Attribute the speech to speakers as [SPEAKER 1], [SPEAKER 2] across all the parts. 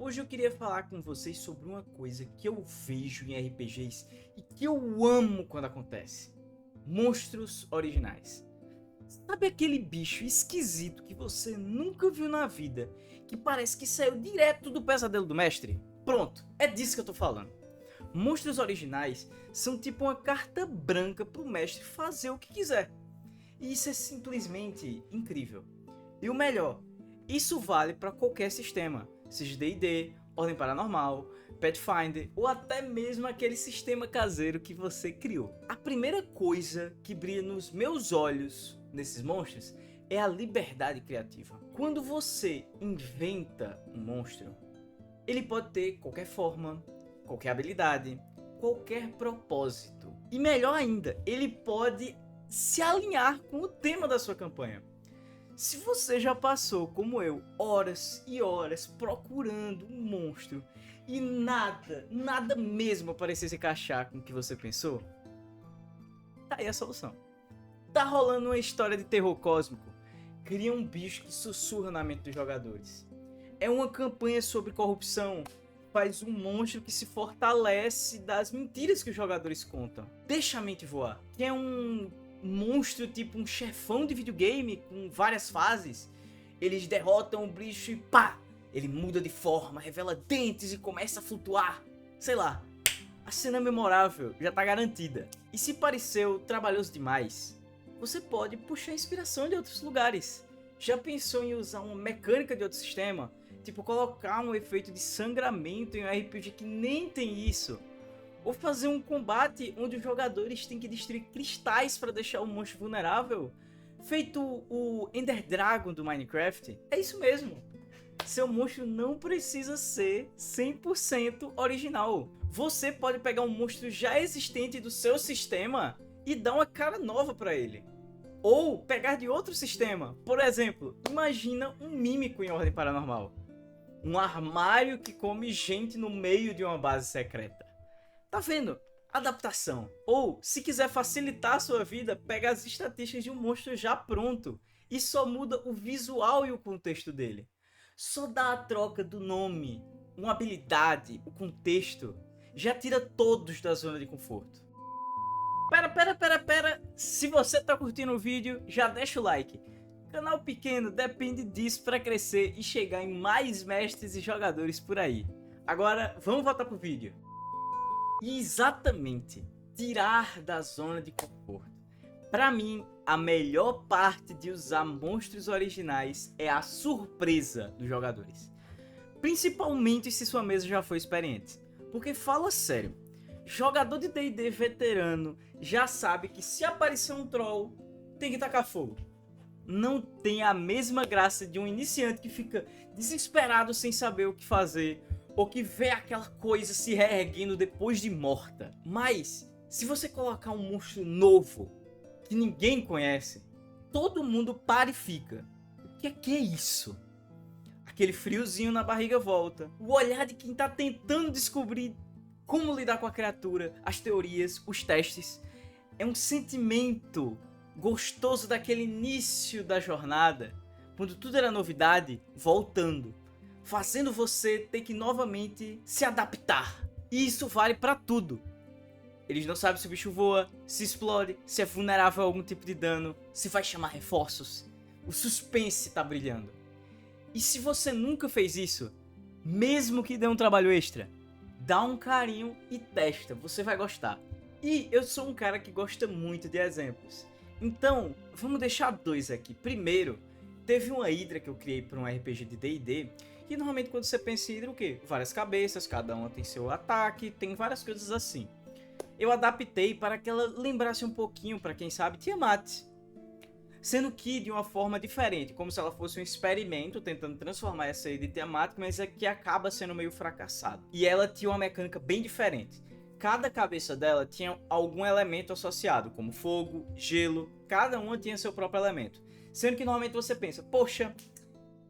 [SPEAKER 1] Hoje eu queria falar com vocês sobre uma coisa que eu vejo em RPGs e que eu amo quando acontece. Monstros originais. Sabe aquele bicho esquisito que você nunca viu na vida, que parece que saiu direto do pesadelo do mestre? Pronto, é disso que eu tô falando. Monstros originais são tipo uma carta branca pro mestre fazer o que quiser. E isso é simplesmente incrível. E o melhor, isso vale para qualquer sistema, seja D&D, Ordem Paranormal, Pathfinder ou até mesmo aquele sistema caseiro que você criou. A primeira coisa que brilha nos meus olhos nesses monstros é a liberdade criativa. Quando você inventa um monstro, ele pode ter qualquer forma, qualquer habilidade, qualquer propósito. E melhor ainda, ele pode se alinhar com o tema da sua campanha. Se você já passou, como eu, horas e horas procurando um monstro e nada mesmo parecia se encaixar com o que você pensou, tá aí a solução. Tá rolando uma história de terror cósmico, cria um bicho que sussurra na mente dos jogadores. É uma campanha sobre corrupção, faz um monstro que se fortalece das mentiras que os jogadores contam. Deixa a mente voar, que é um monstro tipo um chefão de videogame com várias fases. Eles derrotam o bicho e pá! Ele muda de forma, revela dentes e começa a flutuar. Sei lá, a cena memorável já tá garantida. E se pareceu trabalhoso demais, você pode puxar inspiração de outros lugares. Já pensou em usar uma mecânica de outro sistema? Tipo colocar um efeito de sangramento em um RPG que nem tem isso? Ou fazer um combate onde os jogadores têm que destruir cristais para deixar o monstro vulnerável? Feito o Ender Dragon do Minecraft? É isso mesmo. Seu monstro não precisa ser 100% original. Você pode pegar um monstro já existente do seu sistema e dar uma cara nova para ele. Ou pegar de outro sistema. Por exemplo, imagina um mímico em Ordem Paranormal. Um armário que come gente no meio de uma base secreta. Tá vendo? Adaptação. Ou, se quiser facilitar a sua vida, pega as estatísticas de um monstro já pronto e só muda o visual e o contexto dele. Só dá a troca do nome, uma habilidade, o contexto, já tira todos da zona de conforto. Pera. Se você tá curtindo o vídeo, já deixa o like. Canal pequeno depende disso para crescer e chegar em mais mestres e jogadores por aí. Agora, vamos voltar pro vídeo. E exatamente, tirar da zona de conforto. Para mim, a melhor parte de usar monstros originais é a surpresa dos jogadores. Principalmente se sua mesa já foi experiente. Porque fala sério, jogador de D&D veterano já sabe que se aparecer um troll, tem que tacar fogo. Não tem a mesma graça de um iniciante que fica desesperado sem saber o que fazer, ou que vê aquela coisa se reerguendo depois de morta. Mas, se você colocar um monstro novo, que ninguém conhece, todo mundo para e fica. O que é isso? Aquele friozinho na barriga volta. O olhar de quem tá tentando descobrir como lidar com a criatura, as teorias, os testes. É um sentimento gostoso daquele início da jornada, quando tudo era novidade, voltando, fazendo você ter que novamente se adaptar. E isso vale pra tudo. Eles não sabem se o bicho voa, se explode, se é vulnerável a algum tipo de dano, se vai chamar reforços. O suspense tá brilhando. E se você nunca fez isso, mesmo que dê um trabalho extra, dá um carinho e testa, você vai gostar. E eu sou um cara que gosta muito de exemplos. Então, vamos deixar dois aqui. Primeiro, teve uma Hydra que eu criei para um RPG de D&D, e normalmente quando você pensa em Hydra, o quê? Várias cabeças, cada uma tem seu ataque, tem várias coisas assim. Eu adaptei para que ela lembrasse um pouquinho, para quem sabe, Tiamat. Sendo que de uma forma diferente, como se ela fosse um experimento tentando transformar essa Hydra em Tiamat, mas é que acaba sendo meio fracassado. E ela tinha uma mecânica bem diferente. Cada cabeça dela tinha algum elemento associado, como fogo, gelo, cada uma tinha seu próprio elemento. Sendo que normalmente você pensa, poxa,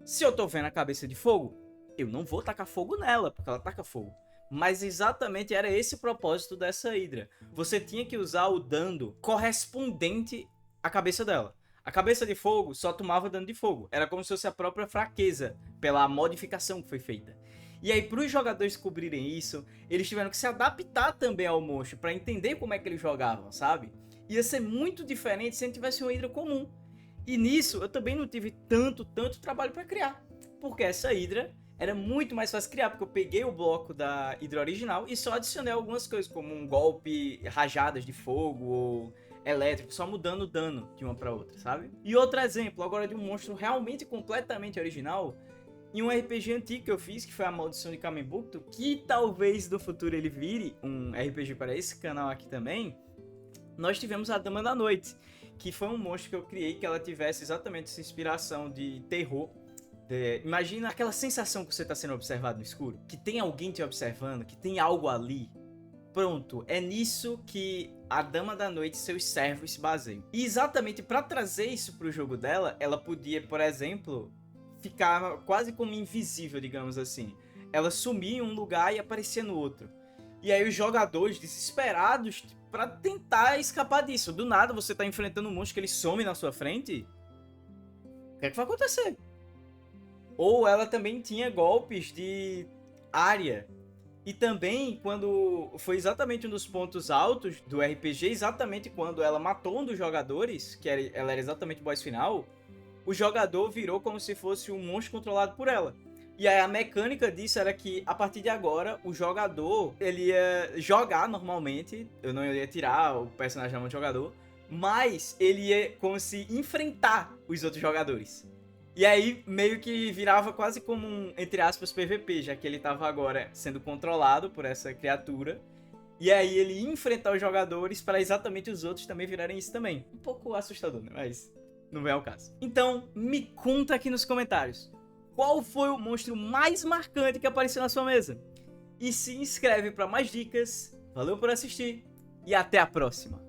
[SPEAKER 1] se eu tô vendo a cabeça de fogo, eu não vou tacar fogo nela, porque ela taca fogo. Mas exatamente era esse o propósito dessa Hydra. Você tinha que usar o dano correspondente à cabeça dela. A cabeça de fogo só tomava dano de fogo. Era como se fosse a própria fraqueza, pela modificação que foi feita. E aí, para os jogadores descobrirem isso, eles tiveram que se adaptar também ao monstro para entender como é que eles jogavam, sabe? Ia ser muito diferente se a gente tivesse uma Hydra comum. E nisso, eu também não tive tanto trabalho para criar. Porque essa Hydra era muito mais fácil criar, porque eu peguei o bloco da Hydra original e só adicionei algumas coisas, como um golpe, rajadas de fogo ou elétrico, só mudando o dano de uma para outra, sabe? E outro exemplo, agora de um monstro realmente completamente original, em um RPG antigo que eu fiz, que foi a Maldição de Kamembukto, que talvez no futuro ele vire um RPG para esse canal aqui também, nós tivemos a Dama da Noite, que foi um monstro que eu criei que ela tivesse exatamente essa inspiração de terror. Imagina aquela sensação que você está sendo observado no escuro, que tem alguém te observando, que tem algo ali. Pronto, é nisso que a Dama da Noite e seus servos se baseiam. E exatamente para trazer isso para o jogo dela, ela podia, por exemplo, ficar quase como invisível, digamos assim. Ela sumia em um lugar e aparecia no outro. E aí os jogadores desesperados para tentar escapar disso. Do nada você tá enfrentando um monstro que ele some na sua frente. O que é que vai acontecer? Ou ela também tinha golpes de área. E também, quando foi exatamente um dos pontos altos do RPG, exatamente quando ela matou um dos jogadores, que ela era exatamente o boss final, o jogador virou como se fosse um monstro controlado por ela. E aí a mecânica disso era que, a partir de agora, o jogador, ele ia jogar normalmente, eu não ia tirar o personagem da mão do jogador, mas ele ia como se enfrentar os outros jogadores. E aí, meio que virava quase como um, entre aspas, PVP, já que ele estava agora sendo controlado por essa criatura. E aí ele ia enfrentar os jogadores para exatamente os outros também virarem isso também. Um pouco assustador, né? Mas não vem ao caso. Então, me conta aqui nos comentários. Qual foi o monstro mais marcante que apareceu na sua mesa? E se inscreve para mais dicas. Valeu por assistir e até a próxima!